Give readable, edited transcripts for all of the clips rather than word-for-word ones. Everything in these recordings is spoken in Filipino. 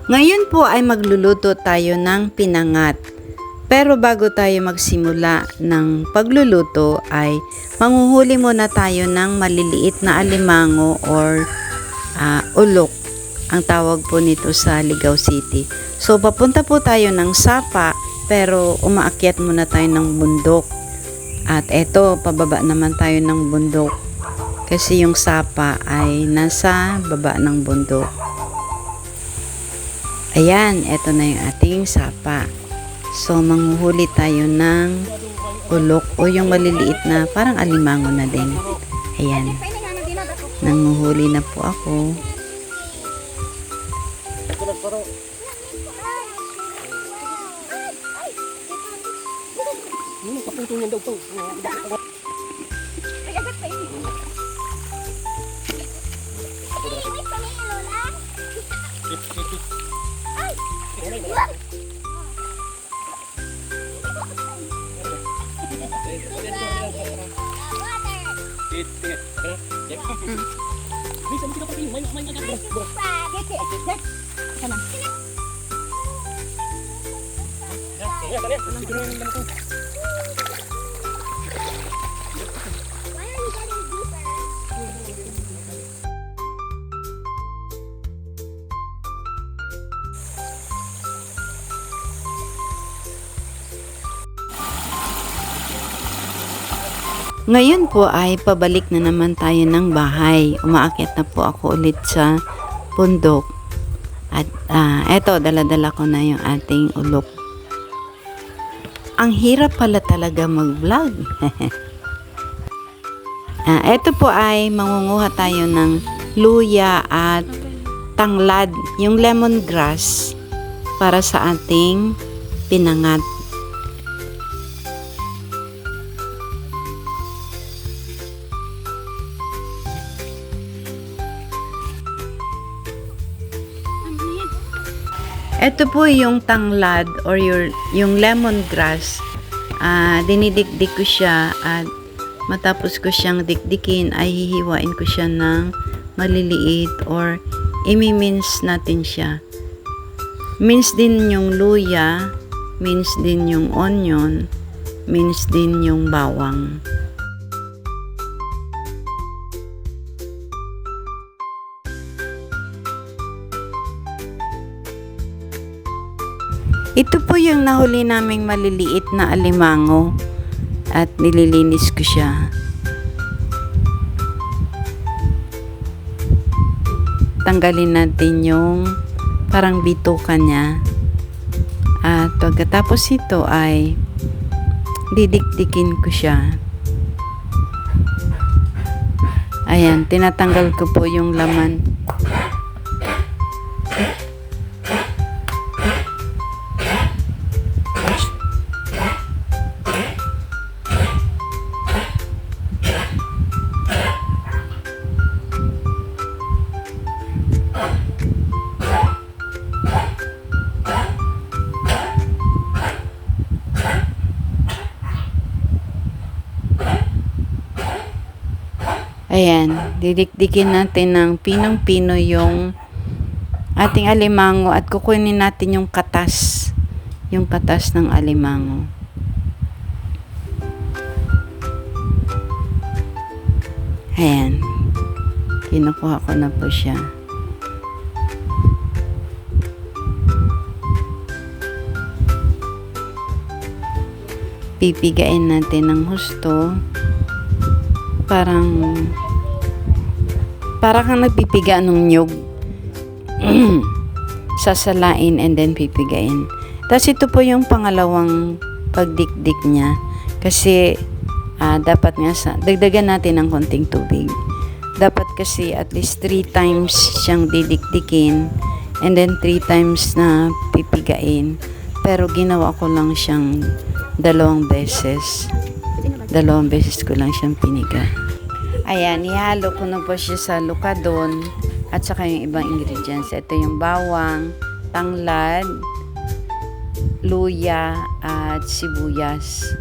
Ngayon po ay magluluto tayo ng pinangat. Pero bago tayo magsimula ng pagluluto ay manghuhuli muna tayo ng maliliit na alimango or ulok. Ang tawag po nito sa Ligao City. So papunta po tayo ng Sapa pero umaakyat muna tayo ng bundok. At eto, pababa naman tayo ng bundok. Kasi yung Sapa ay nasa baba ng bundok. Ayan, eto na yung ating Sapa. So, manghuhuli tayo ng ulok o yung maliliit na parang alimango na din. Ayan. Nanguhuli na po ako. Ngayon po ay pabalik na naman tayo ng bahay. Umaakyat na po ako ulit sa bundok. At eto, dala-dala ko na yung ating ulok. Ang hirap pala talaga mag-vlog. Eto po ay mangunguha tayo ng luya at tanglad, yung lemongrass para sa ating pinangat. Ito po yung tanglad or yung lemongrass. Dinidikdik ko siya at matapos ko siyang dikdikin ay hihiwain ko siya ng maliliit or imi-mince natin siya. Mince din yung luya, mince din yung onion, mince din yung bawang. Ito po yung nahuli naming maliliit na alimango at nililinis ko siya. Tanggalin natin yung parang bituka niya. At pagkatapos ito ay didikdikin ko siya. Ayan, tinatanggal ko po yung laman. Ayan, didikdikin natin ng pinong-pino yung ating alimango at kukunin natin yung katas ng alimango. Ayan, kinukuha ko na po siya. Pipigain natin ng husto. Para kang nagpipiga ng nyug. Sasalain and then pipigain. Tapos ito po yung pangalawang pagdikdik niya. Kasi dapat nga dagdagan natin ng konting tubig. Dapat kasi at least 3 times siyang didikdikin and then 3 times na pipigain. Pero ginawa ko lang siyang 2 beses. 2 beses ko lang siyang piniga. Ayan, ihalo ko na po siya sa lukadon at saka yung ibang ingredients. Ito yung bawang, tanglad, luya, at sibuyas.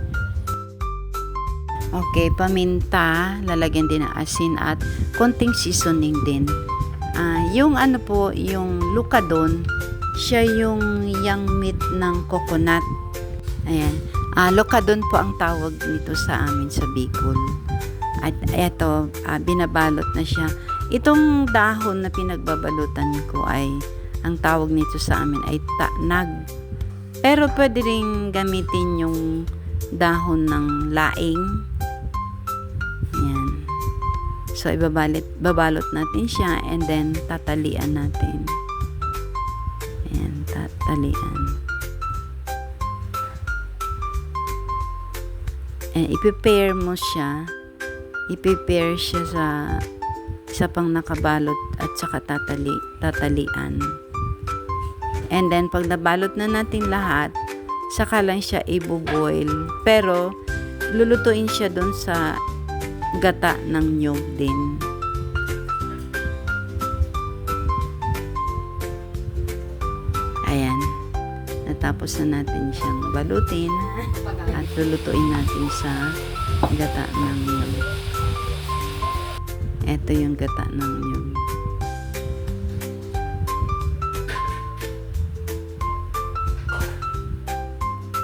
Okay, paminta, lalagyan din ng asin at konting seasoning din. Yung ano po, yung lukadon, Siya yung young meat ng coconut. Ayan. Lokadon po ang tawag nito sa amin sa Bicol. At eto, binabalot na siya. Itong dahon na pinagbabalutan ko ay, ang tawag nito sa amin ay tanag. Pero pwede rin gamitin yung dahon ng laing. Ayan. So, babalot natin siya and then tatalian natin. Ayan, tatalian. And i-prepare mo siya. I-prepare siya sa isa pang nakabalot at saka tatalian. And then, pag nabalot na natin lahat, saka lang siya i-boil. Pero, lulutuin siya doon sa gata ng nyog din. Ayan. Natapos na natin siyang balutin at lulutuin natin sa gata ng nyog. Ito yung gata ng nyog.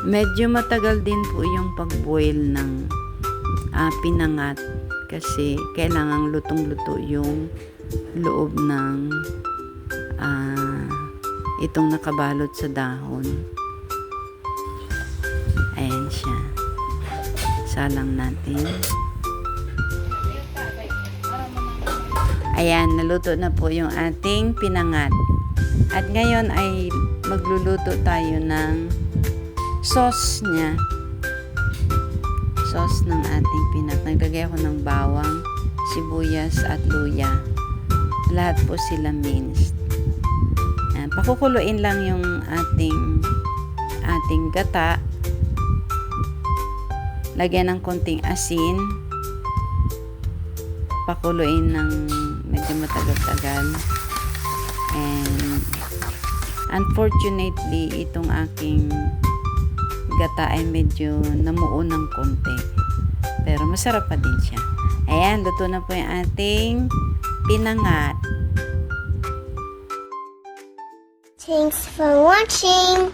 Medyo matagal din po yung pag-boil ng pinangat kasi kailangang lutong-luto yung loob ng itong nakabalot sa dahon. Ayan siya. Salang natin. Ayan, naluto na po yung ating pinangat. At ngayon ay magluluto tayo ng sauce niya. Sauce ng ating pinangat. Naglagay ako ng bawang, sibuyas at luya. Lahat po sila minced. Ayan, pakukuluin lang yung ating gata. Lagyan ng konting asin. Pakuluin ng medyo matagal-tagal. And unfortunately, itong aking gata ay medyo namuo ng konti. Pero masarap pa din siya. Ayan, luto na po yung ating pinangat. Thanks for watching.